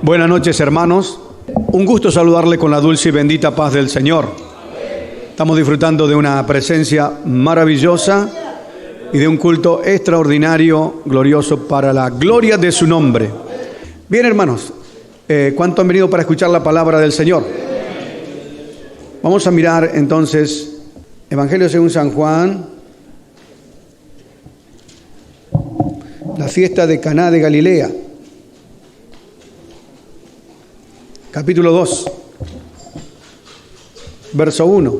Buenas noches, hermanos. Un gusto saludarle con la dulce y bendita paz del Señor. Estamos disfrutando de una presencia maravillosa y de un culto extraordinario, glorioso, para la gloria de su nombre. Bien, hermanos, ¿cuántos han venido para escuchar la palabra del Señor? Vamos a mirar entonces Evangelio según San Juan, la fiesta de Caná de Galilea. Capítulo 2, verso 1.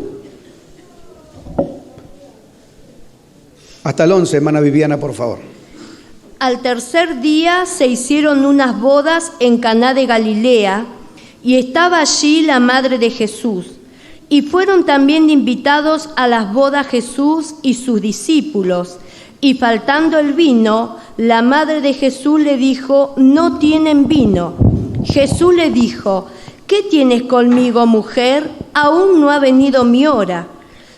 Hasta el 11, hermana Viviana, por favor. Al tercer día se hicieron unas bodas en Caná de Galilea, y estaba allí la madre de Jesús. Y fueron también invitados a las bodas Jesús y sus discípulos. Y faltando el vino, la madre de Jesús le dijo: no tienen vino. Jesús le dijo: ¿qué tienes conmigo, mujer? Aún no ha venido mi hora.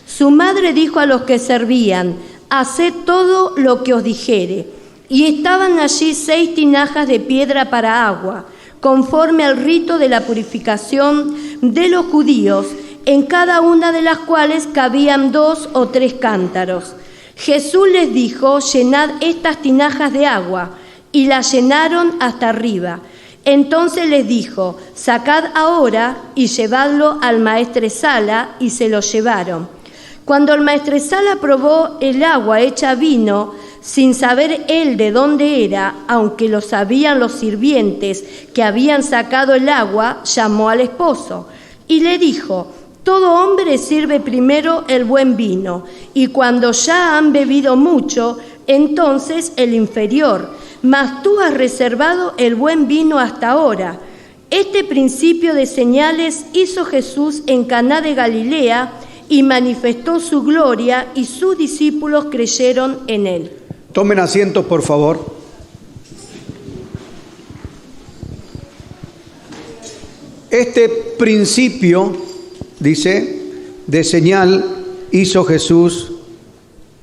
Su madre dijo a los que servían: haced todo lo que os dijere. Y estaban allí 6 tinajas de piedra para agua, conforme al rito de la purificación de los judíos, en cada una de las cuales cabían 2 o 3 cántaros. Jesús les dijo: llenad estas tinajas de agua, y las llenaron hasta arriba. Entonces les dijo: sacad ahora y llevadlo al maestresala, y se lo llevaron. Cuando el maestresala probó el agua hecha vino, sin saber él de dónde era, aunque lo sabían los sirvientes que habían sacado el agua, llamó al esposo y le dijo: todo hombre sirve primero el buen vino, y cuando ya han bebido mucho, entonces el inferior, mas tú has reservado el buen vino hasta ahora. Este principio de señales hizo Jesús en Caná de Galilea y manifestó su gloria, y sus discípulos creyeron en él. Tomen asientos, por favor. Este principio, dice, de señal hizo Jesús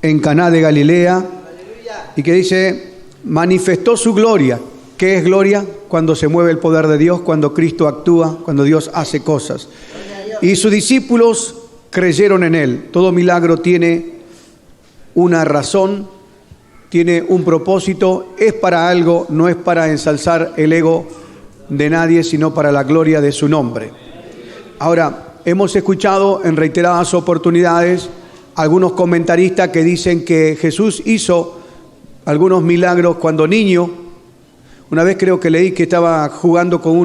en Caná de Galilea, y que dice, manifestó su gloria. ¿Qué es gloria? Cuando se mueve el poder de Dios, cuando Cristo actúa, cuando Dios hace cosas. Y sus discípulos creyeron en él. Todo milagro tiene una razón, tiene un propósito, es para algo, no es para ensalzar el ego de nadie, sino para la gloria de su nombre. Ahora, hemos escuchado en reiteradas oportunidades algunos comentaristas que dicen que Jesús hizo algunos milagros cuando niño. Una vez creo que leí que estaba jugando con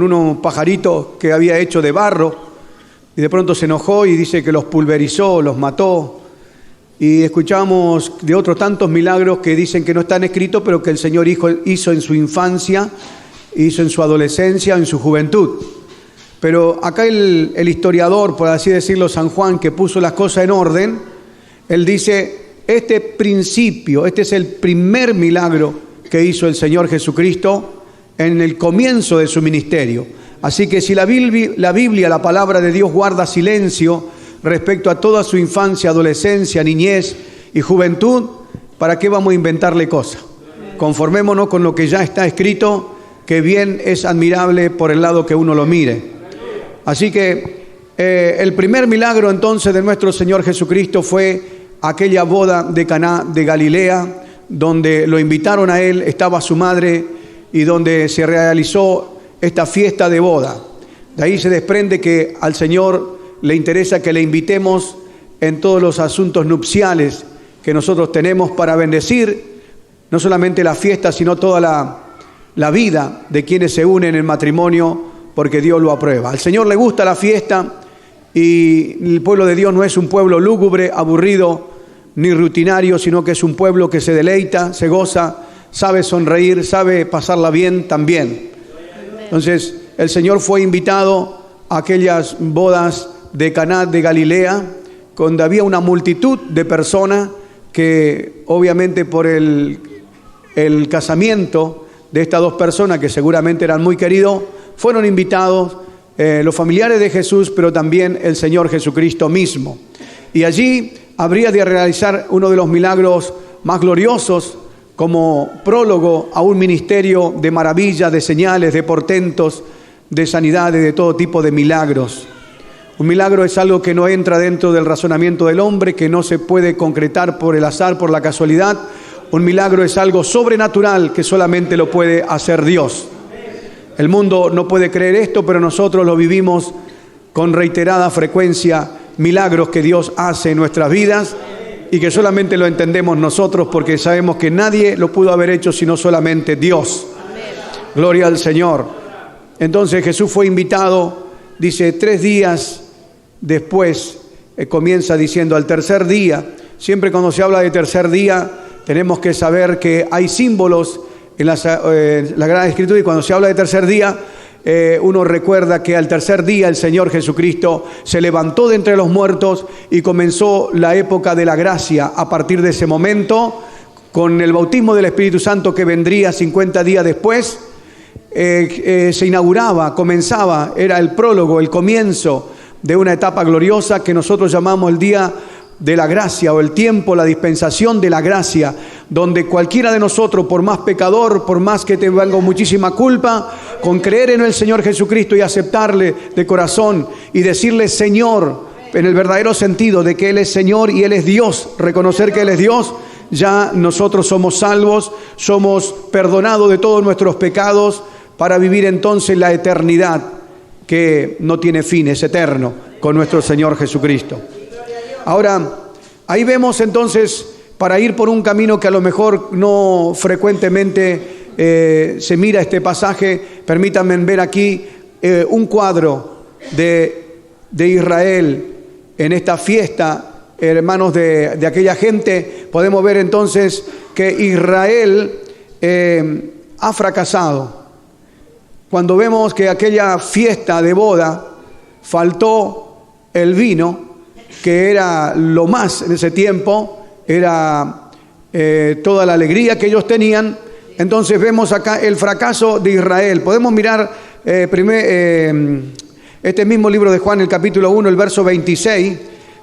unos pajaritos que había hecho de barro, y de pronto se enojó y dice que los pulverizó, los mató. Y escuchamos de otros tantos milagros que dicen que no están escritos, pero que el Señor hizo en su infancia, hizo en su adolescencia, en su juventud. Pero acá el historiador, por así decirlo, San Juan, que puso las cosas en orden, él dice: este principio, este es el primer milagro que hizo el Señor Jesucristo en el comienzo de su ministerio. Así que si la Biblia, la palabra de Dios, guarda silencio respecto a toda su infancia, adolescencia, niñez y juventud, ¿para qué vamos a inventarle cosas? Conformémonos con lo que ya está escrito, que bien es admirable por el lado que uno lo mire. Así que el primer milagro entonces de nuestro Señor Jesucristo fue aquella boda de Caná de Galilea, donde lo invitaron a él, estaba su madre, y donde se realizó esta fiesta de boda. De ahí se desprende que al Señor le interesa que le invitemos en todos los asuntos nupciales que nosotros tenemos, para bendecir no solamente la fiesta, sino toda la vida de quienes se unen en matrimonio, porque Dios lo aprueba. Al Señor le gusta la fiesta, y el pueblo de Dios no es un pueblo lúgubre, aburrido, ni rutinario, sino que es un pueblo que se deleita, se goza, sabe sonreír, sabe pasarla bien también. Entonces, el Señor fue invitado a aquellas bodas de Caná de Galilea, donde había una multitud de personas que, obviamente, por el casamiento de estas dos personas, que seguramente eran muy queridos, fueron invitados los familiares de Jesús, pero también el Señor Jesucristo mismo. Y allí habría de realizar uno de los milagros más gloriosos como prólogo a un ministerio de maravillas, de señales, de portentos, de sanidades, de todo tipo de milagros. Un milagro es algo que no entra dentro del razonamiento del hombre, que no se puede concretar por el azar, por la casualidad. Un milagro es algo sobrenatural que solamente lo puede hacer Dios. El mundo no puede creer esto, pero nosotros lo vivimos con reiterada frecuencia, milagros que Dios hace en nuestras vidas y que solamente lo entendemos nosotros porque sabemos que nadie lo pudo haber hecho sino solamente Dios. Gloria al Señor. Entonces Jesús fue invitado, dice, 3 días después, comienza diciendo al tercer día. Siempre cuando se habla de tercer día tenemos que saber que hay símbolos en la Sagrada Escritura, y cuando se habla de tercer día, uno recuerda que al tercer día el Señor Jesucristo se levantó de entre los muertos y comenzó la época de la gracia. A partir de ese momento, con el bautismo del Espíritu Santo que vendría 50 días después, se inauguraba, comenzaba, era el prólogo, el comienzo de una etapa gloriosa que nosotros llamamos el día de la gracia, o el tiempo, la dispensación de la gracia, donde cualquiera de nosotros, por más pecador, por más que tenga muchísima culpa, con creer en el Señor Jesucristo y aceptarle de corazón y decirle Señor, en el verdadero sentido de que Él es Señor y Él es Dios, reconocer que Él es Dios, ya nosotros somos salvos, somos perdonados de todos nuestros pecados para vivir entonces la eternidad que no tiene fin, es eterno, con nuestro Señor Jesucristo. Ahora, ahí vemos entonces, para ir por un camino que a lo mejor no frecuentemente se mira este pasaje, permítanme ver aquí un cuadro de Israel en esta fiesta, hermanos de aquella gente. Podemos ver entonces que Israel ha fracasado. Cuando vemos que aquella fiesta de boda faltó el vino, que era lo más en ese tiempo, era toda la alegría que ellos tenían. Entonces vemos acá el fracaso de Israel. Podemos mirar este mismo libro de Juan, el capítulo 1, el verso 26,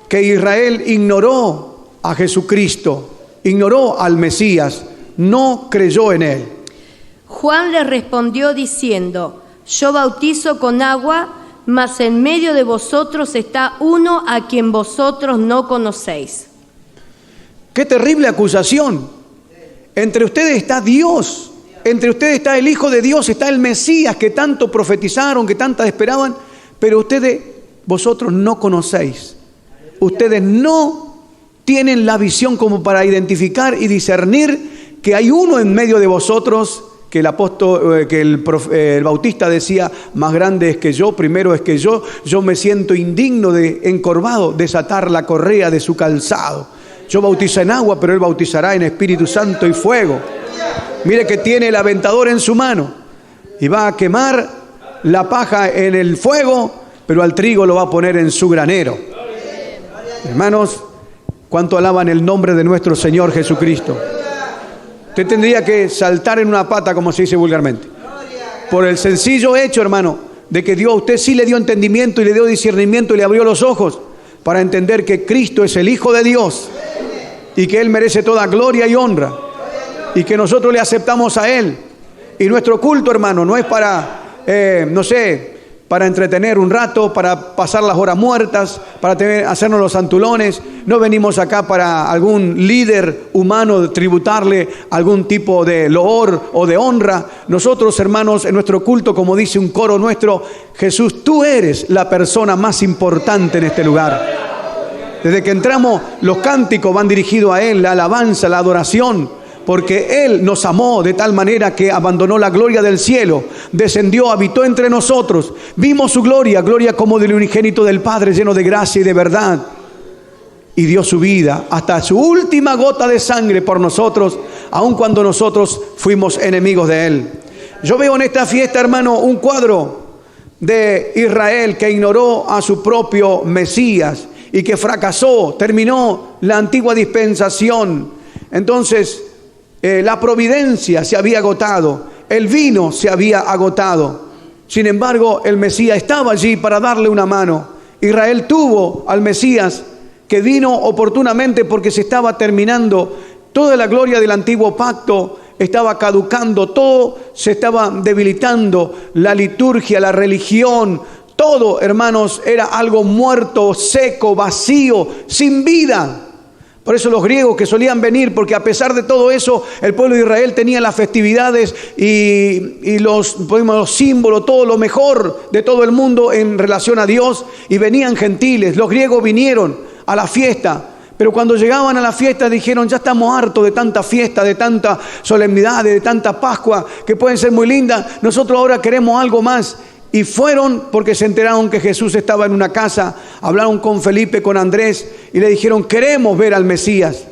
que Israel ignoró a Jesucristo, ignoró al Mesías, no creyó en Él. Juan le respondió diciendo: yo bautizo con agua, mas en medio de vosotros está uno a quien vosotros no conocéis. ¡Qué terrible acusación! Entre ustedes está Dios, entre ustedes está el Hijo de Dios, está el Mesías que tanto profetizaron, que tantas esperaban, pero vosotros no conocéis. Ustedes no tienen la visión como para identificar y discernir que hay uno en medio de vosotros, que el apóstol, el bautista decía, más grande es que yo, primero es que yo me siento indigno de, encorvado, desatar la correa de su calzado. Yo bautizo en agua, pero Él bautizará en Espíritu Santo y fuego. Mire que tiene el aventador en su mano y va a quemar la paja en el fuego, pero al trigo lo va a poner en su granero. Hermanos, ¿cuánto alaban el nombre de nuestro Señor Jesucristo? Usted tendría que saltar en una pata, como se dice vulgarmente, por el sencillo hecho, hermano, de que Dios a usted sí le dio entendimiento y le dio discernimiento y le abrió los ojos para entender que Cristo es el Hijo de Dios y que Él merece toda gloria y honra y que nosotros le aceptamos a Él. Y nuestro culto, hermano, no es para, para entretener un rato, para pasar las horas muertas, para hacernos los santulones. No venimos acá para algún líder humano tributarle algún tipo de loor o de honra. Nosotros, hermanos, en nuestro culto, como dice un coro nuestro, Jesús, tú eres la persona más importante en este lugar. Desde que entramos, los cánticos van dirigidos a Él, la alabanza, la adoración, porque Él nos amó de tal manera que abandonó la gloria del cielo, descendió, habitó entre nosotros, vimos su gloria, gloria como del unigénito del Padre, lleno de gracia y de verdad, y dio su vida hasta su última gota de sangre por nosotros, aun cuando nosotros fuimos enemigos de Él. Yo veo en esta fiesta, hermano, un cuadro de Israel que ignoró a su propio Mesías y que fracasó, terminó la antigua dispensación. Entonces, la providencia se había agotado, el vino se había agotado. Sin embargo, el Mesías estaba allí para darle una mano. Israel tuvo al Mesías que vino oportunamente porque se estaba terminando Toda la gloria del antiguo pacto estaba caducando, todo se estaba debilitando, la liturgia, la religión, todo, hermanos, era algo muerto, seco, vacío, sin vida. Por eso los griegos que solían venir, porque a pesar de todo eso, el pueblo de Israel tenía las festividades y los símbolos, todo lo mejor de todo el mundo en relación a Dios, y venían gentiles. Los griegos vinieron a la fiesta, pero cuando llegaban a la fiesta dijeron: ya estamos hartos de tanta fiesta, de tanta solemnidad, de tanta Pascua, que pueden ser muy lindas, nosotros ahora queremos algo más. Y fueron porque se enteraron que Jesús estaba en una casa, hablaron con Felipe, con Andrés, y le dijeron: queremos ver al Mesías.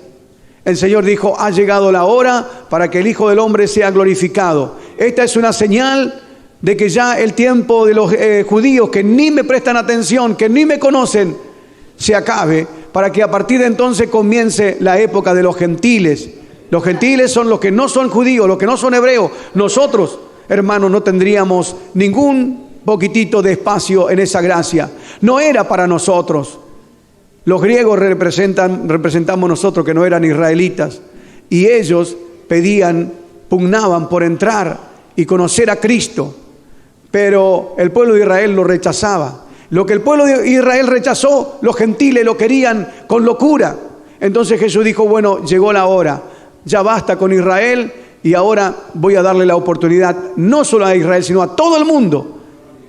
El Señor dijo: ha llegado la hora para que el Hijo del Hombre sea glorificado. Esta es una señal de que ya el tiempo de los judíos que ni me prestan atención, que ni me conocen, se acabe, para que a partir de entonces comience la época de los gentiles. Los gentiles son los que no son judíos, los que no son hebreos. Nosotros, hermanos, no tendríamos ningún poquitito de espacio en esa gracia. No era para nosotros. Los griegos representamos nosotros que no eran israelitas, y ellos pugnaban por entrar y conocer a Cristo, pero el pueblo de Israel lo rechazaba. Lo que el pueblo de Israel rechazó, los gentiles lo querían con locura. Entonces Jesús dijo: bueno, llegó la hora, ya basta con Israel, y ahora voy a darle la oportunidad no solo a Israel, sino a todo el mundo.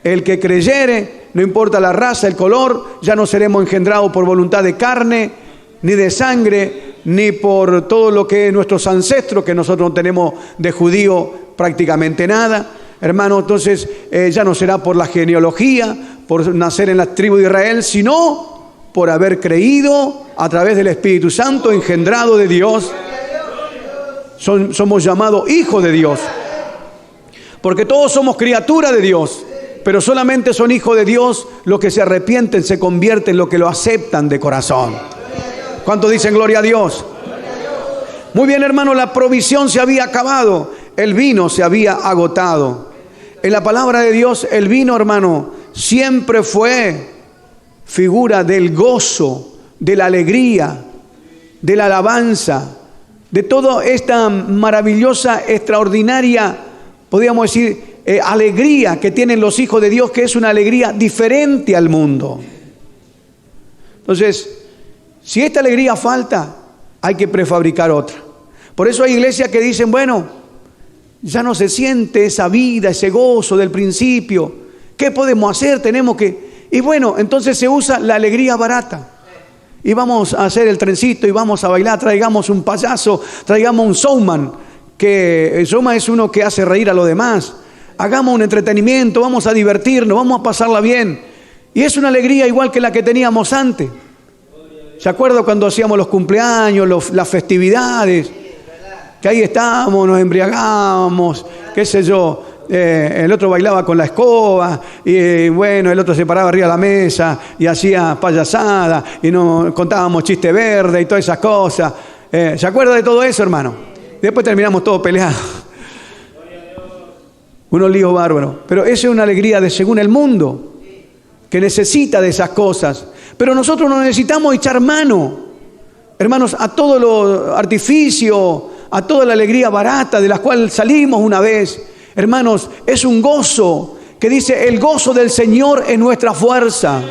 El que creyere, no importa la raza, el color, ya no seremos engendrados por voluntad de carne, ni de sangre, ni por todo lo que es nuestros ancestros, que nosotros no tenemos de judío prácticamente nada. Hermano, entonces ya no será por la genealogía, por nacer en la tribu de Israel, sino por haber creído a través del Espíritu Santo, engendrado de Dios. Somos llamados hijos de Dios, porque todos somos criaturas de Dios, pero solamente son hijos de Dios los que se arrepienten, se convierten, los que lo aceptan de corazón. ¿Cuántos dicen gloria a Dios? Muy bien, hermano, la provisión se había acabado, el vino se había agotado. En la palabra de Dios, el vino, hermano, siempre fue figura del gozo, de la alegría, de la alabanza, de toda esta maravillosa, extraordinaria, podríamos decir, alegría que tienen los hijos de Dios, que es una alegría diferente al mundo. Entonces, si esta alegría falta, hay que prefabricar otra. Por eso hay iglesias que dicen: bueno, ya no se siente esa vida, ese gozo del principio. ¿Qué podemos hacer? Tenemos que... Y bueno, entonces se usa la alegría barata. Y vamos a hacer el trencito y vamos a bailar, traigamos un payaso, traigamos un showman, que el showman es uno que hace reír a los demás. Hagamos un entretenimiento, vamos a divertirnos, vamos a pasarla bien. Y es una alegría igual que la que teníamos antes. ¿Se acuerdan cuando hacíamos los cumpleaños, las festividades? Que ahí estábamos, nos embriagábamos, qué sé yo. El otro bailaba con la escoba, y bueno, el otro se paraba arriba de la mesa y hacía payasada, y nos contábamos chiste verde y todas esas cosas. ¿Se acuerda de todo eso, hermano? Después terminamos todos peleados. Unos líos bárbaros. Pero esa es una alegría de según el mundo, que necesita de esas cosas. Pero nosotros no necesitamos echar mano, hermanos, a todo lo artificio, a toda la alegría barata de la cual salimos una vez. Hermanos, es un gozo que dice: el gozo del Señor es nuestra fuerza,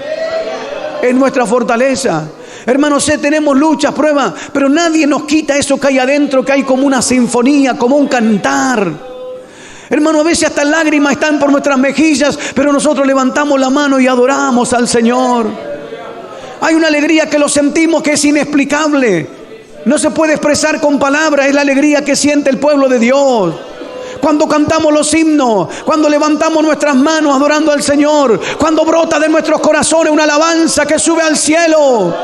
es nuestra fortaleza. Hermanos, tenemos luchas, pruebas, pero nadie nos quita eso que hay adentro, que hay como una sinfonía, como un cantar. Hermano, a veces hasta lágrimas están por nuestras mejillas, pero nosotros levantamos la mano y adoramos al Señor. Hay una alegría que lo sentimos, que es inexplicable. No se puede expresar con palabras, es la alegría que siente el pueblo de Dios. Cuando cantamos los himnos, cuando levantamos nuestras manos adorando al Señor, cuando brota de nuestros corazones una alabanza que sube al cielo,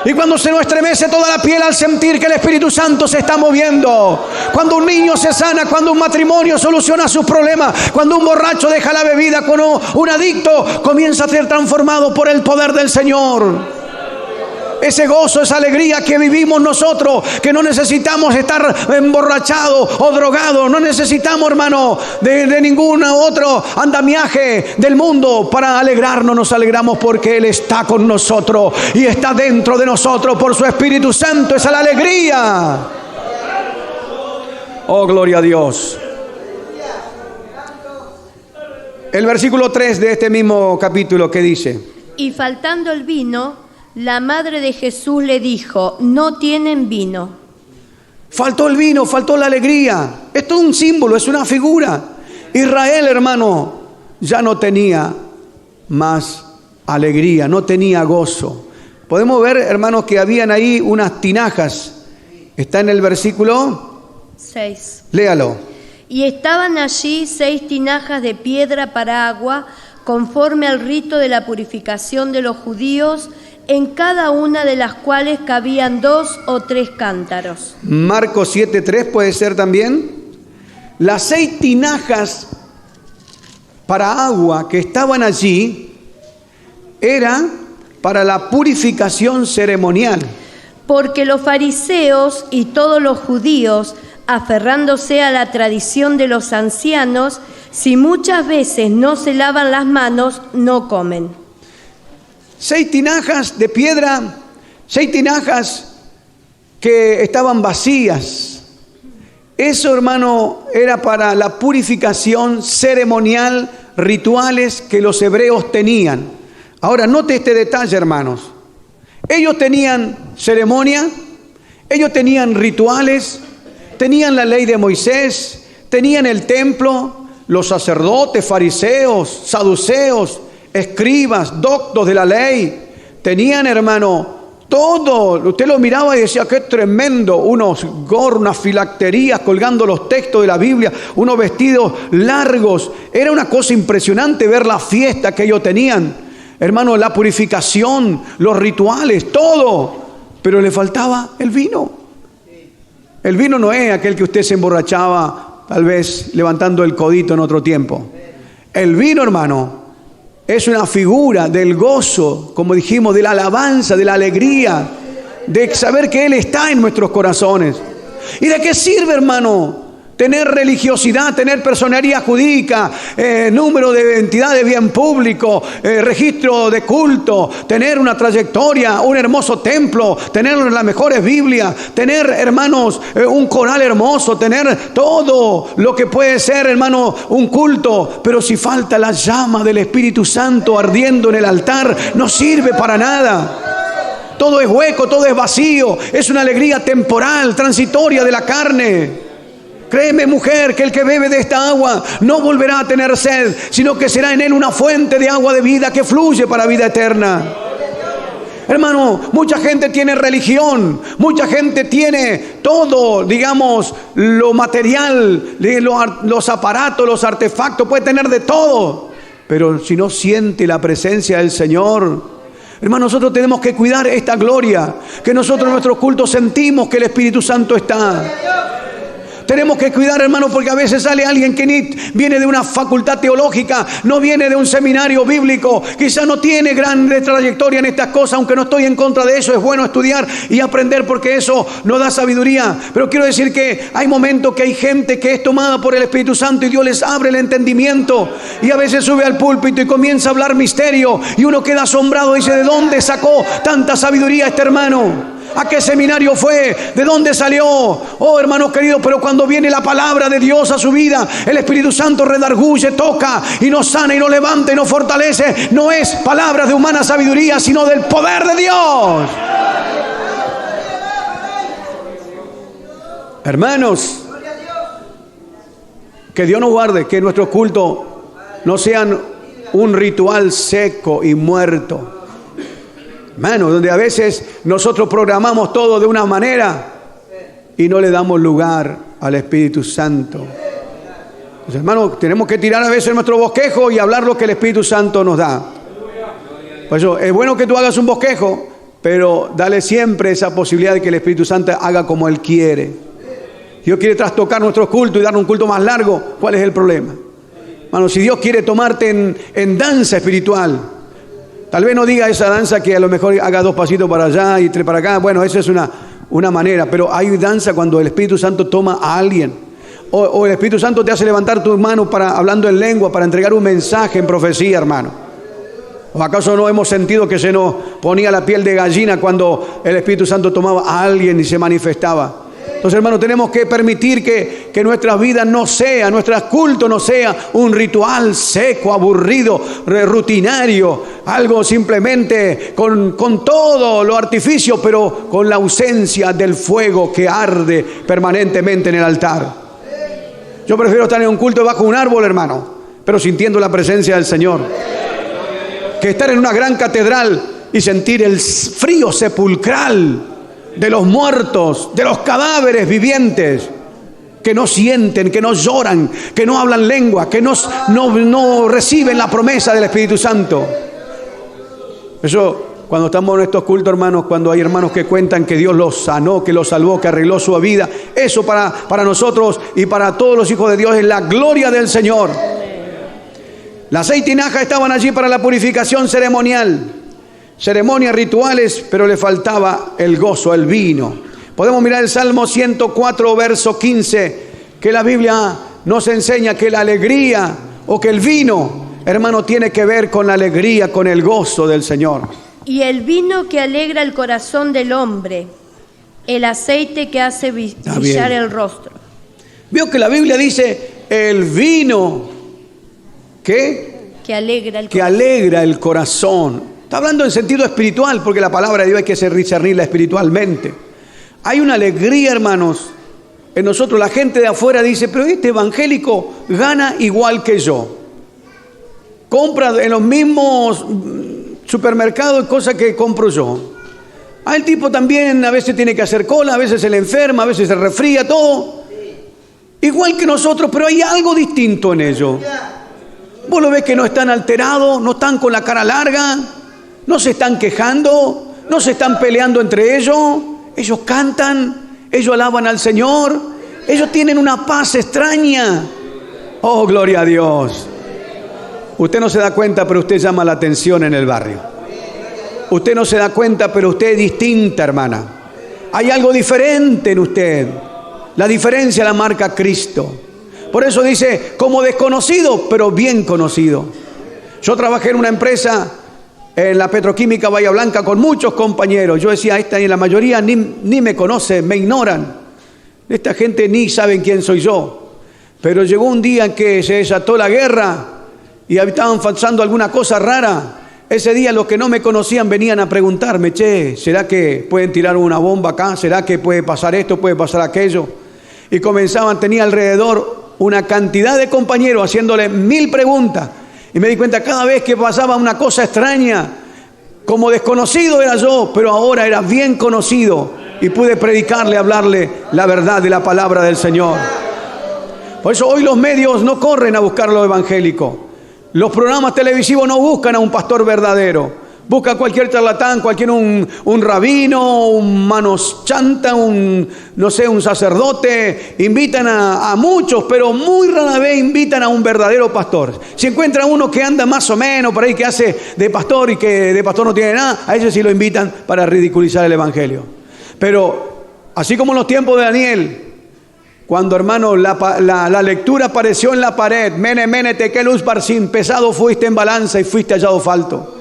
y cuando se nos estremece toda la piel al sentir que el Espíritu Santo se está moviendo, cuando un niño se sana, cuando un matrimonio soluciona sus problemas, cuando un borracho deja la bebida, cuando un adicto comienza a ser transformado por el poder del Señor. Ese gozo, esa alegría que vivimos nosotros, que no necesitamos estar emborrachados o drogados, no necesitamos, hermano, de ningún otro andamiaje del mundo para alegrarnos. Nos alegramos porque Él está con nosotros y está dentro de nosotros por su Espíritu Santo. Esa es la alegría. Oh, gloria a Dios. El versículo 3 de este mismo capítulo, ¿qué dice? Y faltando el vino, la madre de Jesús le dijo, no tienen vino. Faltó el vino, faltó la alegría. Esto es un símbolo, es una figura. Israel, hermano, ya no tenía más alegría, no tenía gozo. Podemos ver, hermanos, que habían ahí unas tinajas. Está en el versículo 6. Léalo. Y estaban allí 6 tinajas de piedra para agua, conforme al rito de la purificación de los judíos, en cada una de las cuales cabían 2 o 3 cántaros. Marcos 7:3 puede ser también. Las 6 tinajas para agua que estaban allí eran para la purificación ceremonial. Porque los fariseos y todos los judíos, aferrándose a la tradición de los ancianos, si muchas veces no se lavan las manos, no comen. 6 tinajas de piedra, 6 tinajas que estaban vacías. Eso, hermano, era para la purificación ceremonial, rituales que los hebreos tenían. Ahora, note este detalle, hermanos. Ellos tenían ceremonia, ellos tenían rituales, tenían la ley de Moisés, tenían el templo, los sacerdotes, fariseos, saduceos, escribas, doctos de la ley. Tenían, hermano, todo. Usted lo miraba y decía, qué tremendo. Unos gorros, unas filacterías colgando los textos de la Biblia, unos vestidos largos. Era una cosa impresionante ver la fiesta que ellos tenían. Hermano, la purificación, los rituales, todo. Pero le faltaba el vino. El vino no es aquel que usted se emborrachaba, tal vez levantando el codito en otro tiempo. El vino, hermano, es una figura del gozo, como dijimos, de la alabanza, de la alegría, de saber que Él está en nuestros corazones. ¿Y de qué sirve, hermano? Tener religiosidad, tener personería jurídica, número de identidad de bien público, registro de culto, tener una trayectoria, un hermoso templo, tener las mejores Biblias, tener, hermanos, un coral hermoso, tener todo lo que puede ser, hermano, un culto. Pero si falta la llama del Espíritu Santo ardiendo en el altar, no sirve para nada. Todo es hueco, todo es vacío, es una alegría temporal, transitoria de la carne. Créeme, mujer, que el que bebe de esta agua no volverá a tener sed, sino que será en él una fuente de agua de vida que fluye para vida eterna. Hermano, mucha gente tiene religión, mucha gente tiene todo, digamos, lo material, los aparatos, los artefactos, puede tener de todo. Pero si no siente la presencia del Señor, hermano, nosotros tenemos que cuidar esta gloria, que nosotros en nuestros cultos sentimos que el Espíritu Santo está. Tenemos que cuidar, hermano, porque a veces sale alguien que ni viene de una facultad teológica, no viene de un seminario bíblico, quizá no tiene gran trayectoria en estas cosas, aunque no estoy en contra de eso. Es bueno estudiar y aprender porque eso nos da sabiduría. Pero quiero decir que hay momentos que hay gente que es tomada por el Espíritu Santo y Dios les abre el entendimiento. Y a veces sube al púlpito y comienza a hablar misterio y uno queda asombrado y dice, ¿de dónde sacó tanta sabiduría este hermano? ¿A qué seminario fue? ¿De dónde salió? Oh, hermanos queridos, pero cuando viene la palabra de Dios a su vida, el Espíritu Santo redarguye, toca y nos sana y nos levanta y nos fortalece. No es palabras de humana sabiduría, sino del poder de Dios. Hermanos, que Dios nos guarde, que nuestros cultos no sean un ritual seco y muerto. Hermano, donde a veces nosotros programamos todo de una manera y no le damos lugar al Espíritu Santo. Pues, hermano, tenemos que tirar a veces nuestro bosquejo y hablar lo que el Espíritu Santo nos da. Por eso es bueno que tú hagas un bosquejo, pero dale siempre esa posibilidad de que el Espíritu Santo haga como Él quiere. Dios quiere trastocar nuestros cultos y darnos un culto más largo. ¿Cuál es el problema? Hermano, si Dios quiere tomarte en danza espiritual, tal vez no diga esa danza que a lo mejor haga 2 pasitos para allá y 3 para acá. Bueno, esa es una manera. Pero hay danza cuando el Espíritu Santo toma a alguien. O el Espíritu Santo te hace levantar tu mano hablando en lengua para entregar un mensaje en profecía, hermano. ¿O acaso no hemos sentido que se nos ponía la piel de gallina cuando el Espíritu Santo tomaba a alguien y se manifestaba? Entonces, hermano, tenemos que permitir que nuestras vidas no sea, nuestro culto no sea un ritual seco, aburrido, rutinario, algo simplemente con todo lo artificio, pero con la ausencia del fuego que arde permanentemente en el altar. Yo prefiero estar en un culto bajo un árbol, hermano, pero sintiendo la presencia del Señor, que estar en una gran catedral y sentir el frío sepulcral de los muertos, de los cadáveres vivientes, que no sienten, que no lloran, que no hablan lengua, que no reciben la promesa del Espíritu Santo. Eso, cuando estamos en estos cultos, hermanos, cuando hay hermanos que cuentan que Dios los sanó, que los salvó, que arregló su vida, eso para nosotros y para todos los hijos de Dios es la gloria del Señor. Las 6 tinajas estaban allí para la purificación ceremonial. Ceremonias rituales, pero le faltaba el gozo, el vino. Podemos mirar el Salmo 104, verso 15, que la Biblia nos enseña que la alegría o que el vino, hermano, tiene que ver con la alegría, con el gozo del Señor. Y el vino que alegra el corazón del hombre, el aceite que hace brillar el rostro. Veo que la Biblia dice el vino que alegra el corazón. Está hablando en sentido espiritual, porque la palabra de Dios hay que discernirla espiritualmente. Hay una alegría, hermanos, en nosotros. La gente de afuera dice, pero este evangélico gana igual que yo. Compra en los mismos supermercados cosas que compro yo. El tipo también a veces tiene que hacer cola, a veces se le enferma, a veces se resfría, todo. Igual que nosotros, pero hay algo distinto en ello. Vos lo ves que no están alterados, no están con la cara larga, no se están quejando, no se están peleando entre ellos. Ellos cantan, ellos alaban al Señor, ellos tienen una paz extraña. Oh, gloria a Dios. Usted no se da cuenta, pero usted llama la atención en el barrio. Usted no se da cuenta, pero usted es distinta, hermana. Hay algo diferente en usted. La diferencia la marca Cristo. Por eso dice, como desconocido, pero bien conocido. Yo trabajé en una empresa, en la petroquímica Bahía Blanca, con muchos compañeros. Yo decía, la mayoría ni me conocen, me ignoran. Esta gente ni saben quién soy yo. Pero llegó un día en que se desató la guerra y estaban pasando alguna cosa rara. Ese día los que no me conocían venían a preguntarme, che, ¿será que pueden tirar una bomba acá? ¿Será que puede pasar esto, puede pasar aquello? Y comenzaban, tenía alrededor una cantidad de compañeros haciéndole 1000 preguntas. Y me di cuenta, cada vez que pasaba una cosa extraña, como desconocido era yo, pero ahora era bien conocido. Y pude predicarle, hablarle la verdad de la palabra del Señor. Por eso hoy los medios no corren a buscar lo evangélico. Los programas televisivos no buscan a un pastor verdadero. Busca a cualquier charlatán, un rabino, un manos chanta, un sacerdote. Invitan a muchos, pero muy rara vez invitan a un verdadero pastor. Si encuentran uno que anda más o menos por ahí, que hace de pastor y que de pastor no tiene nada, a ese sí lo invitan para ridiculizar el evangelio. Pero así como en los tiempos de Daniel, cuando, hermano, la lectura apareció en la pared, mene, mene, tekel, usparsin, pesado fuiste en balanza y fuiste hallado falto.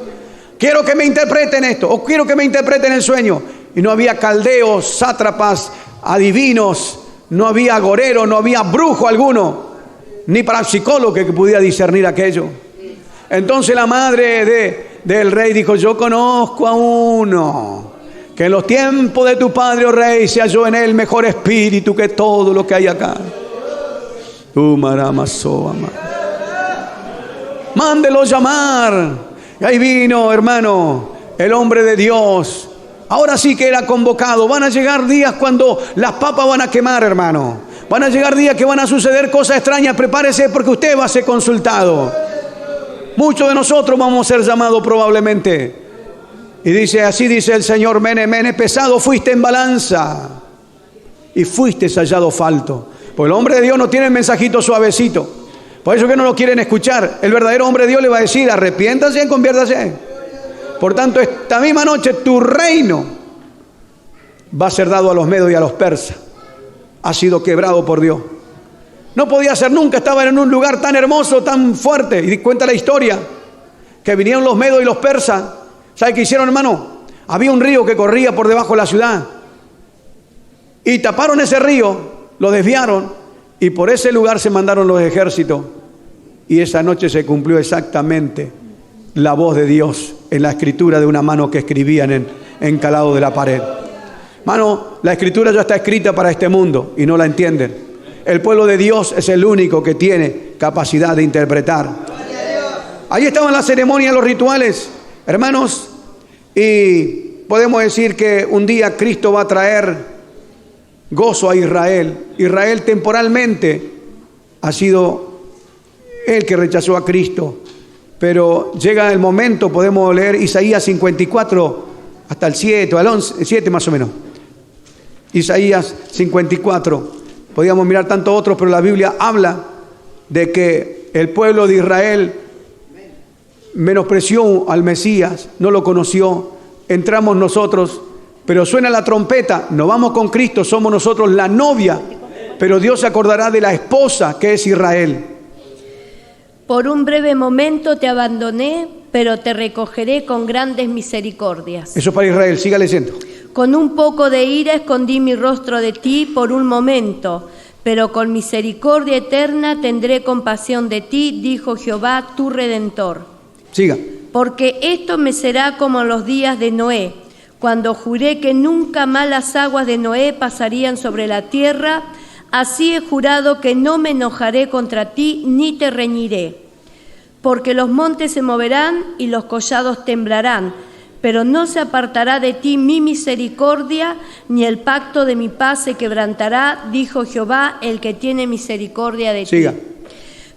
Quiero que me interpreten esto, o quiero que me interpreten el sueño. Y no había caldeos, sátrapas, adivinos, no había agorero, no había brujo alguno, ni parapsicólogo que pudiera discernir aquello. Entonces la madre del rey dijo, yo conozco a uno, que en los tiempos de tu padre, oh rey, se halló en él mejor espíritu que todo lo que hay acá. Mándelo llamar. Y ahí vino, hermano, el hombre de Dios. Ahora sí que era convocado. Van a llegar días cuando las papas van a quemar, hermano. Van a llegar días que van a suceder cosas extrañas. Prepárese porque usted va a ser consultado. Muchos de nosotros vamos a ser llamados probablemente. Y dice, así dice el Señor, mene, mene, pesado fuiste en balanza y fuiste hallado falto. Porque el hombre de Dios no tiene el mensajito suavecito. Por eso que no lo quieren escuchar. El verdadero hombre de Dios le va a decir, arrepiéntase y conviértase. Por tanto, esta misma noche tu reino va a ser dado a los medos y a los persas. Ha sido quebrado por Dios. No podía ser nunca, estaban en un lugar tan hermoso, tan fuerte. Y cuenta la historia, que vinieron los medos y los persas. ¿Sabe qué hicieron, hermano? Había un río que corría por debajo de la ciudad. Y taparon ese río, lo desviaron, y por ese lugar se mandaron los ejércitos. Y esa noche se cumplió exactamente la voz de Dios en la escritura de una mano que escribían encalado de la pared. Mano, la escritura ya está escrita para este mundo y no la entienden. El pueblo de Dios es el único que tiene capacidad de interpretar. Ahí estaban las ceremonias, los rituales, hermanos, y podemos decir que un día Cristo va a traer gozo a Israel. Israel temporalmente ha sido el que rechazó a Cristo, pero llega el momento, podemos leer Isaías 54 hasta el 7 o al 11, 7 más o menos. Isaías 54. Podríamos mirar tanto otros, pero la Biblia habla de que el pueblo de Israel menospreció al Mesías, no lo conoció. Entramos nosotros, pero suena la trompeta, nos vamos con Cristo, somos nosotros la novia, pero Dios se acordará de la esposa que es Israel. Por un breve momento te abandoné, pero te recogeré con grandes misericordias. Eso es para Israel, siga leyendo. Con un poco de ira escondí mi rostro de ti por un momento, pero con misericordia eterna tendré compasión de ti, dijo Jehová, tu Redentor. Siga. Porque esto me será como los días de Noé, cuando juré que nunca más las aguas de Noé pasarían sobre la tierra. Así he jurado que no me enojaré contra ti ni te reñiré. Porque los montes se moverán y los collados temblarán, pero no se apartará de ti mi misericordia, ni el pacto de mi paz se quebrantará, dijo Jehová, el que tiene misericordia de Siga. ti.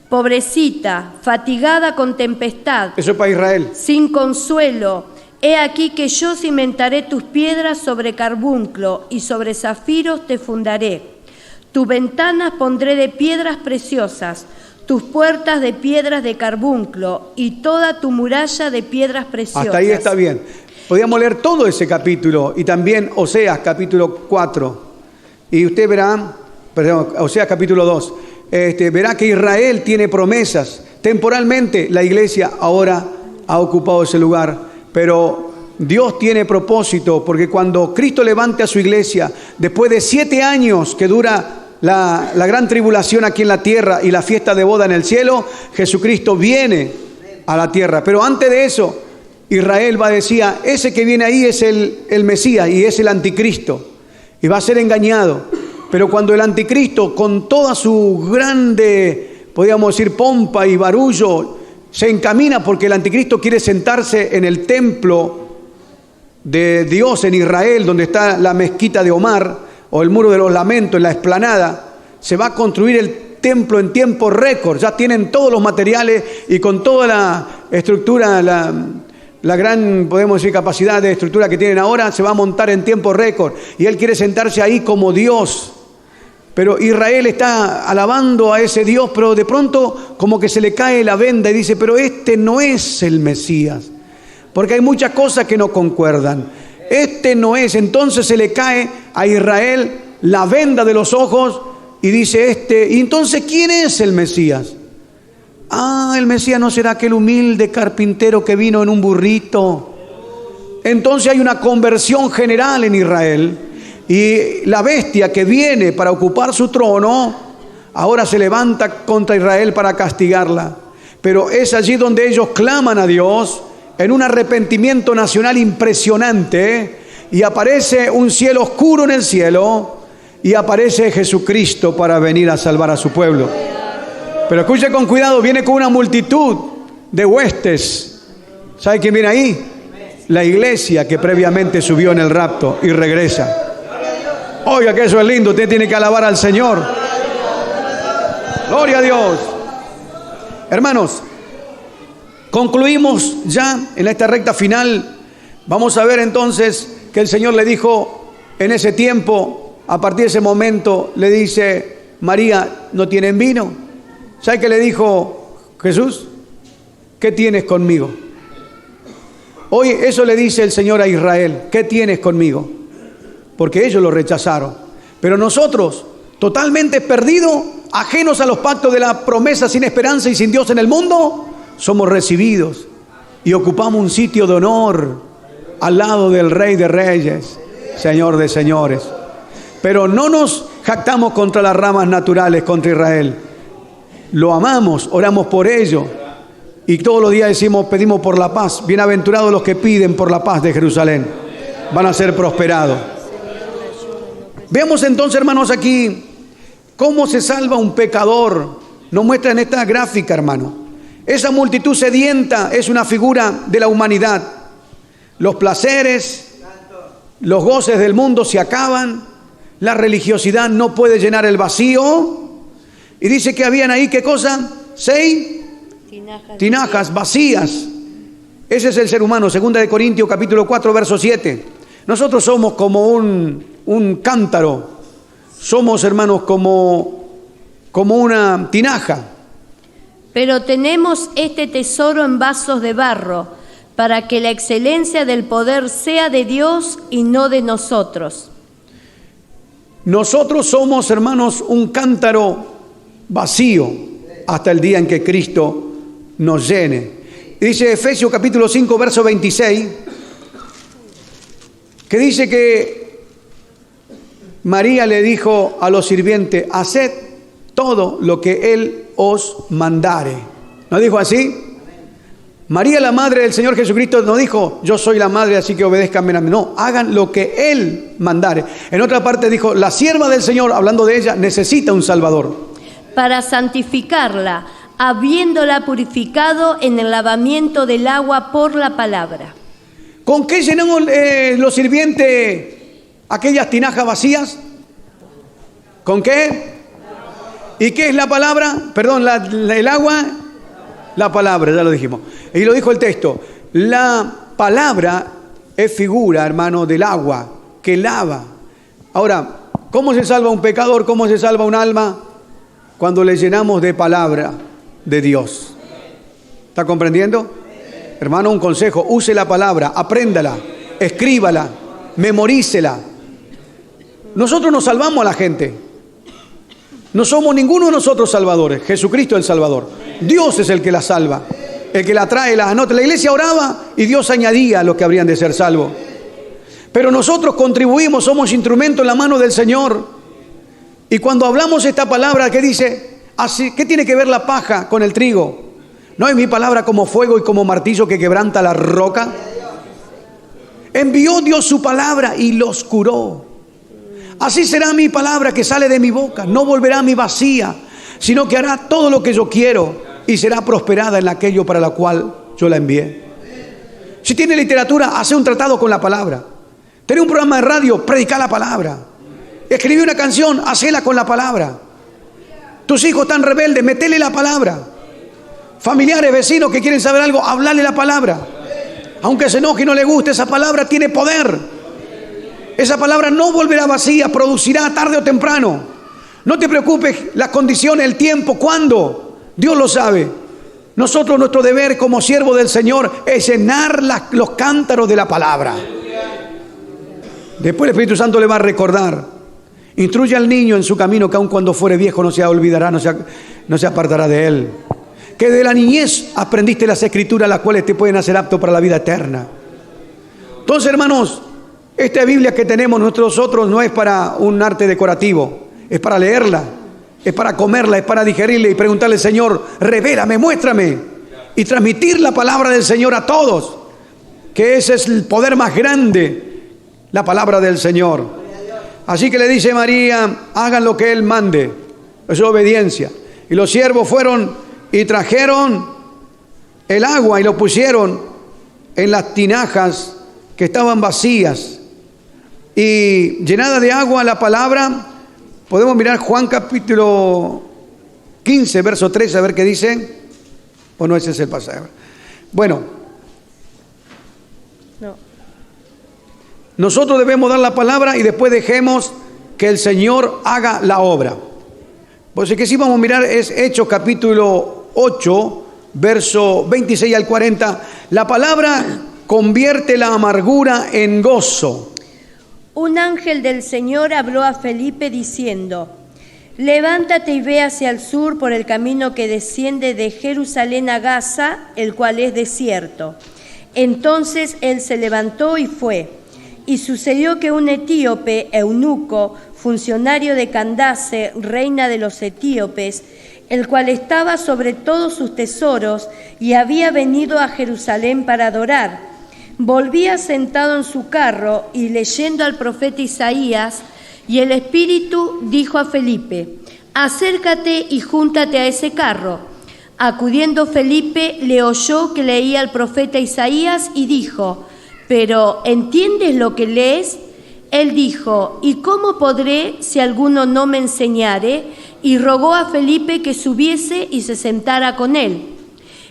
Pobrecita, fatigada con tempestad. Eso es para Israel. Sin consuelo, he aquí que yo cimentaré tus piedras sobre carbunclo y sobre zafiros te fundaré. Tus ventanas pondré de piedras preciosas, tus puertas de piedras de carbunclo y toda tu muralla de piedras preciosas. Hasta ahí está bien. Podríamos leer todo ese capítulo y también Oseas capítulo 4. Y usted verá, perdón, Oseas capítulo 2. Verá que Israel tiene promesas. Temporalmente la iglesia ahora ha ocupado ese lugar, pero Dios tiene propósito, porque cuando Cristo levante a su iglesia, después de 7 años que dura la gran tribulación aquí en la tierra y la fiesta de boda en el cielo, Jesucristo viene a la tierra. Pero antes de eso, Israel va a decir, ese que viene ahí es el Mesías y es el anticristo, y va a ser engañado. Pero cuando el anticristo, con toda su grande, podríamos decir, pompa y barullo, se encamina, porque el anticristo quiere sentarse en el templo de Dios en Israel, donde está la mezquita de Omar, o el muro de los lamentos, en la explanada, se va a construir el templo en tiempo récord. Ya tienen todos los materiales y con toda la estructura, la gran, podemos decir, capacidad de estructura que tienen ahora, se va a montar en tiempo récord. Y él quiere sentarse ahí como Dios. Pero Israel está alabando a ese Dios, pero de pronto como que se le cae la venda y dice, pero este no es el Mesías. Porque hay muchas cosas que no concuerdan. Este no es. Entonces se le cae a Israel la venda de los ojos y dice y entonces ¿quién es el Mesías? El Mesías no será aquel humilde carpintero que vino en un burrito. Entonces hay una conversión general en Israel, y la bestia que viene para ocupar su trono ahora se levanta contra Israel para castigarla. Pero es allí donde ellos claman a Dios en un arrepentimiento nacional impresionante, y aparece un cielo oscuro en el cielo y aparece Jesucristo para venir a salvar a su pueblo. Pero escuche con cuidado, viene con una multitud de huestes. ¿Sabe quién viene ahí? La iglesia que previamente subió en el rapto y regresa. Oiga, que eso es lindo, usted tiene que alabar al Señor. Gloria a Dios. Hermanos, concluimos ya en esta recta final. Vamos a ver entonces que el Señor le dijo en ese tiempo, a partir de ese momento, le dice, María, ¿no tienen vino? ¿Sabe qué le dijo Jesús? ¿Qué tienes conmigo? Hoy eso le dice el Señor a Israel, ¿qué tienes conmigo? Porque ellos lo rechazaron. Pero nosotros, totalmente perdidos, ajenos a los pactos de la promesa, sin esperanza y sin Dios en el mundo, somos recibidos y ocupamos un sitio de honor al lado del Rey de Reyes, Señor de Señores. Pero no nos jactamos contra las ramas naturales, contra Israel. Lo amamos, oramos por ello. Y todos los días pedimos por la paz. Bienaventurados los que piden por la paz de Jerusalén. Van a ser prosperados. Veamos entonces, hermanos, aquí cómo se salva un pecador. Nos muestra en esta gráfica, hermano. Esa multitud sedienta es una figura de la humanidad. Los placeres, los goces del mundo se acaban. La religiosidad no puede llenar el vacío. Y dice que habían ahí, ¿qué cosa? 6 tinajas vacías. Ese es el ser humano. 2 de Corintios capítulo 4, verso 7. Nosotros somos como un cántaro. Somos, hermanos, como una tinaja. Pero tenemos este tesoro en vasos de barro, para que la excelencia del poder sea de Dios y no de nosotros. Nosotros somos, hermanos, un cántaro vacío hasta el día en que Cristo nos llene. Dice Efesios capítulo 5, verso 26, que dice que María le dijo a los sirvientes: haced todo lo que Él os mandare. ¿No dijo así? María, la madre del Señor Jesucristo, no dijo: yo soy la madre, así que obedezcanme a mí. No, hagan lo que Él mandare. En otra parte dijo: la sierva del Señor, hablando de ella, necesita un Salvador. Para santificarla, habiéndola purificado en el lavamiento del agua por la palabra. ¿Con qué llenamos los sirvientes aquellas tinajas vacías? ¿Con qué? ¿Y qué es la palabra? Perdón, el agua. La palabra, ya lo dijimos. Y lo dijo el texto. La palabra es figura, hermano, del agua que lava. Ahora, ¿cómo se salva un pecador? ¿Cómo se salva un alma? Cuando le llenamos de palabra de Dios. ¿Está comprendiendo? Hermano, un consejo: use la palabra, apréndala, escríbala, memorícela. Nosotros no salvamos a la gente. No somos ninguno de nosotros salvadores. Jesucristo es el Salvador. Dios es el que la salva, el que la trae, la anota. La iglesia oraba y Dios añadía a los que habrían de ser salvos. Pero nosotros contribuimos, somos instrumento en la mano del Señor. Y cuando hablamos esta palabra, ¿qué dice? Así, ¿qué tiene que ver la paja con el trigo? ¿No es mi palabra como fuego y como martillo que quebranta la roca? Envió Dios su palabra y los curó. Así será mi palabra que sale de mi boca. No volverá a mí vacía, sino que hará todo lo que yo quiero y será prosperada en aquello para la cual yo la envié. Si tiene literatura, hace un tratado con la palabra. Tiene un programa de radio, predica la palabra. Escribí una canción, hacela con la palabra. Tus hijos están rebeldes, metele la palabra. Familiares, vecinos que quieren saber algo, hablale la palabra. Aunque se enoje y no le guste, esa palabra tiene poder. Esa palabra no volverá vacía, producirá tarde o temprano. No te preocupes las condiciones, el tiempo, cuándo. Dios lo sabe. Nosotros, nuestro deber como siervo del Señor es llenar los cántaros de la palabra. Después el Espíritu Santo le va a recordar: instruye al niño en su camino, que aun cuando fuere viejo no se olvidará, no se apartará de él. Que de la niñez aprendiste las escrituras, las cuales te pueden hacer apto para la vida eterna. Entonces, hermanos, esta Biblia que tenemos nosotros no es para un arte decorativo, es para leerla, es para comerla, es para digerirla y preguntarle: Señor, revélame, muéstrame, y transmitir la palabra del Señor a todos, que ese es el poder más grande, la palabra del Señor. Así que le dice María: hagan lo que Él mande. Eso es obediencia. Y los siervos fueron y trajeron el agua y lo pusieron en las tinajas que estaban vacías. Y llenada de agua la palabra, podemos mirar Juan capítulo 15, verso 13, a ver qué dice. ¿O no ese es el pasaje? Bueno. No. Nosotros debemos dar la palabra y después dejemos que el Señor haga la obra. Pues el que sí vamos a mirar es Hechos capítulo 8, verso 26 al 40. La palabra convierte la amargura en gozo. Un ángel del Señor habló a Felipe diciendo: levántate y ve hacia el sur por el camino que desciende de Jerusalén a Gaza, el cual es desierto. Entonces él se levantó y fue. Y sucedió que un etíope eunuco funcionario de Candace, reina de los etíopes, el cual estaba sobre todos sus tesoros y había venido a Jerusalén para adorar. Volvía sentado en su carro y leyendo al profeta Isaías, y el Espíritu dijo a Felipe: acércate y júntate a ese carro. Acudiendo Felipe, le oyó que leía al profeta Isaías y dijo: ¿pero entiendes lo que lees? Él dijo: ¿y cómo podré si alguno no me enseñare? Y rogó a Felipe que subiese y se sentara con él.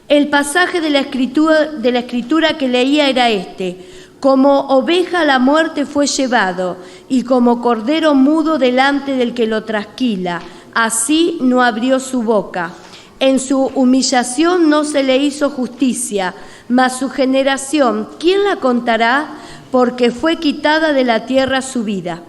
El pasaje de la escritura que leía era este: como oveja a la muerte fue llevado, y como cordero mudo delante del que lo trasquila, así no abrió su boca. En su humillación no se le hizo justicia, mas su generación, ¿quién la contará? Porque fue quitada de la tierra su vida.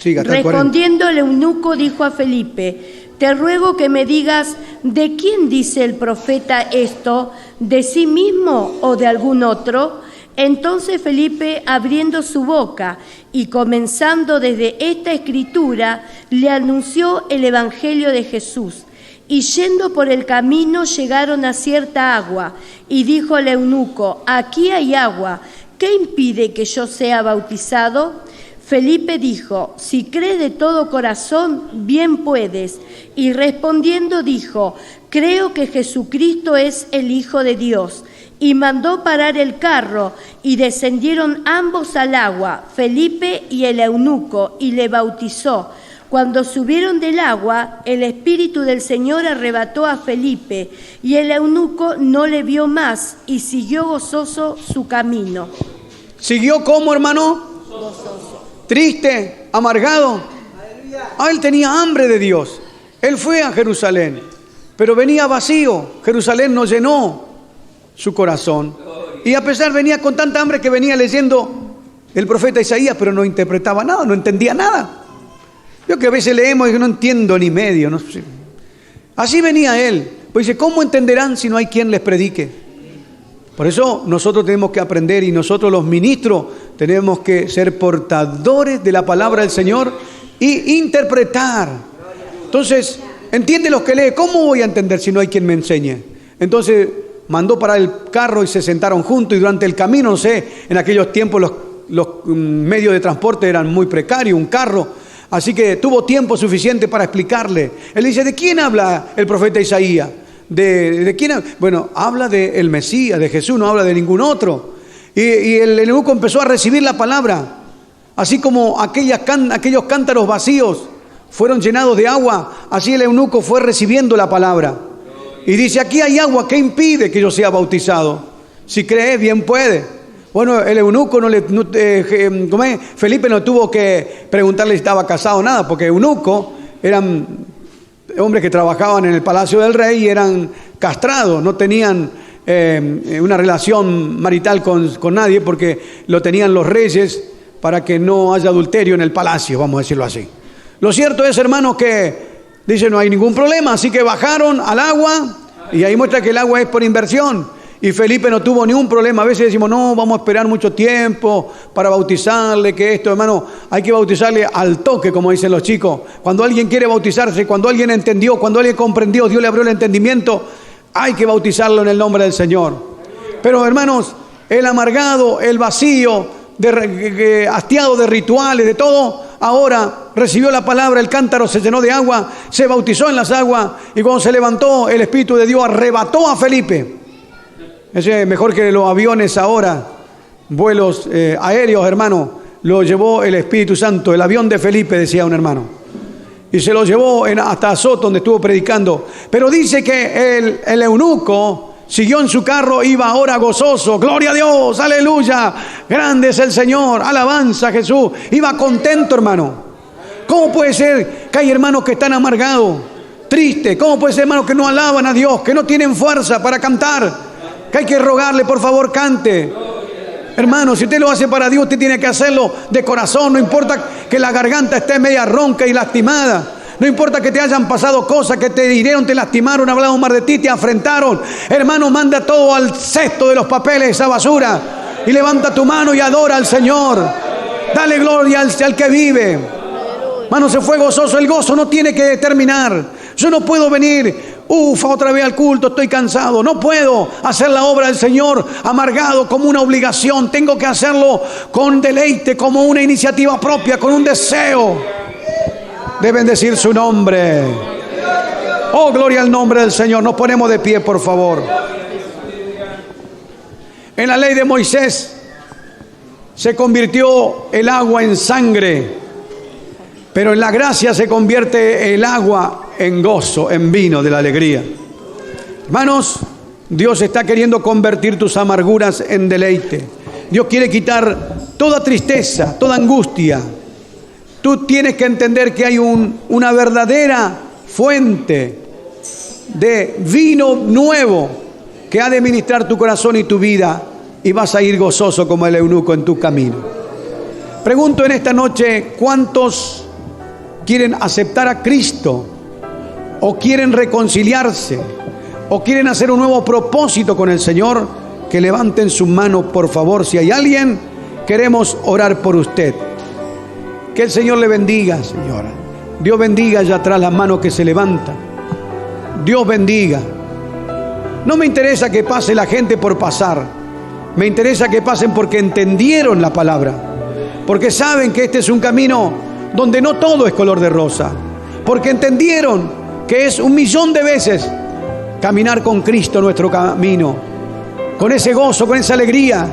Respondiendo el eunuco dijo a Felipe: te ruego que me digas, ¿de quién dice el profeta esto? ¿De sí mismo o de algún otro? Entonces Felipe, abriendo su boca y comenzando desde esta escritura, le anunció el evangelio de Jesús. Y yendo por el camino llegaron a cierta agua, y dijo el eunuco: aquí hay agua, ¿qué impide que yo sea bautizado? Felipe dijo: si crees de todo corazón, bien puedes. Y respondiendo dijo: creo que Jesucristo es el Hijo de Dios. Y mandó parar el carro, y descendieron ambos al agua, Felipe y el eunuco, y le bautizó. Cuando subieron del agua, el Espíritu del Señor arrebató a Felipe, y el eunuco no le vio más, y siguió gozoso su camino. ¿Siguió cómo, hermano? Gozoso. Triste, amargado. Él tenía hambre de Dios. Él fue a Jerusalén, pero venía vacío. Jerusalén no llenó su corazón. Y a pesar venía con tanta hambre que venía leyendo el profeta Isaías, pero no interpretaba nada, no entendía nada. Yo que a veces leemos y no entiendo ni medio, no sé. Así venía él. Pues dice: ¿cómo entenderán si no hay quien les predique? Por eso nosotros tenemos que aprender, y nosotros los ministros tenemos que ser portadores de la palabra del Señor y interpretar. Entonces, entiende lo que lee. ¿Cómo voy a entender si no hay quien me enseñe? Entonces mandó parar el carro y se sentaron juntos, y durante el camino, no sé, en aquellos tiempos los medios de transporte eran muy precarios, un carro. Así que tuvo tiempo suficiente para explicarle. Él dice: ¿de quién habla el profeta Isaías? ¿De quién? Bueno, habla del Mesías, de Jesús, no habla de ningún otro. Y el eunuco empezó a recibir la palabra. Así como aquellos cántaros vacíos fueron llenados de agua, así el eunuco fue recibiendo la palabra. Y dice: aquí hay agua, ¿qué impide que yo sea bautizado? Si crees, bien puede. Bueno, el eunuco Felipe no tuvo que preguntarle si estaba casado o nada, porque eunucos eran hombres que trabajaban en el palacio del rey y eran castrados, no tenían una relación marital con nadie, porque lo tenían los reyes para que no haya adulterio en el palacio, vamos a decirlo así. Lo cierto es, hermanos, que dice: no hay ningún problema, así que bajaron al agua, y ahí muestra que el agua es por inversión. Y Felipe no tuvo ningún problema. A veces decimos: no, vamos a esperar mucho tiempo para bautizarle, que esto, hermano, hay que bautizarle al toque, como dicen los chicos. Cuando alguien quiere bautizarse, cuando alguien entendió, cuando alguien comprendió, Dios le abrió el entendimiento, hay que bautizarlo en el nombre del Señor. Pero, hermanos, el amargado, el vacío, hastiado de rituales, de todo, ahora recibió la palabra, el cántaro se llenó de agua, se bautizó en las aguas, y cuando se levantó, el Espíritu de Dios arrebató a Felipe. Es mejor que los aviones ahora, vuelos aéreos, hermano, lo llevó el Espíritu Santo. El avión de Felipe, decía un hermano, y se lo llevó hasta Azot, donde estuvo predicando. Pero dice que el eunuco siguió en su carro, iba ahora gozoso. Gloria a Dios, aleluya, grande es el Señor, alabanza a Jesús. Iba contento, hermano. ¿Cómo puede ser que hay hermanos que están amargados, tristes? ¿Cómo puede ser, hermanos, que no alaban a Dios, que no tienen fuerza para cantar? Que hay que rogarle: por favor, cante. Hermano, si usted lo hace para Dios, usted tiene que hacerlo de corazón. No importa que la garganta esté media ronca y lastimada. No importa que te hayan pasado cosas, que te hirieron, te lastimaron, hablaron mal de ti, te afrentaron. Hermano, manda todo al cesto de los papeles, esa basura, y levanta tu mano y adora al Señor. Dale gloria al que vive. Hermano, se fue gozoso. El gozo no tiene que terminar. Yo no puedo venir, otra vez al culto, estoy cansado. No puedo hacer la obra del Señor amargado como una obligación. Tengo que hacerlo con deleite, como una iniciativa propia, con un deseo de bendecir su nombre. Oh, gloria al nombre del Señor. Nos ponemos de pie, por favor. En la ley de Moisés se convirtió el agua en sangre, pero en la gracia se convierte el agua en gozo, en vino de la alegría. Hermanos, Dios está queriendo convertir tus amarguras en deleite. Dios quiere quitar toda tristeza, toda angustia. Tú tienes que entender que hay una verdadera fuente de vino nuevo que ha de ministrar tu corazón y tu vida, y vas a ir gozoso como el eunuco en tu camino. Pregunto en esta noche, ¿cuántos quieren aceptar a Cristo? ¿O quieren reconciliarse? ¿O quieren hacer un nuevo propósito con el Señor? Que levanten su mano, por favor. Si hay alguien, queremos orar por usted. Que el Señor le bendiga, señora. Dios bendiga allá atrás las manos que se levantan. Dios bendiga. No me interesa que pase la gente por pasar. Me interesa que pasen porque entendieron la palabra. Porque saben que este es un camino donde no todo es color de rosa. Porque entendieron que es 1.000.000 de veces caminar con Cristo nuestro camino. Con ese gozo, con esa alegría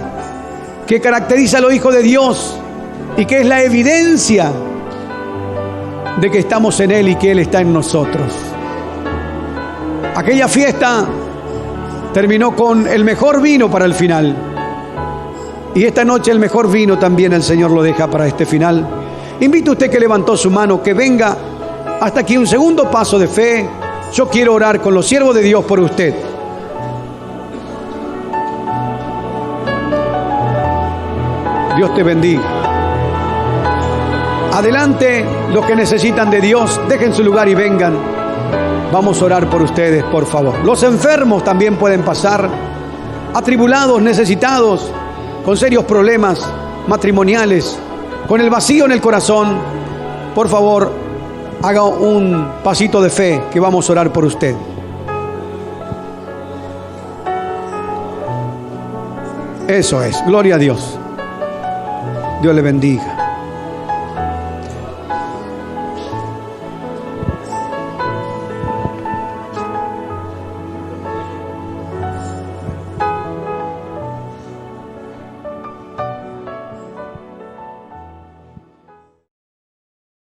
que caracteriza a los hijos de Dios y que es la evidencia de que estamos en Él y que Él está en nosotros. Aquella fiesta terminó con el mejor vino para el final. Y esta noche el mejor vino también el Señor lo deja para este final. Invito a usted que levantó su mano, que venga hasta aquí un segundo paso de fe. Yo quiero orar con los siervos de Dios por usted. Dios te bendiga. Adelante, los que necesitan de Dios, dejen su lugar y vengan. Vamos a orar por ustedes, por favor. Los enfermos también pueden pasar, atribulados, necesitados, con serios problemas matrimoniales, con el vacío en el corazón. Por favor, haga un pasito de fe que vamos a orar por usted. Eso es, gloria a Dios. Dios le bendiga.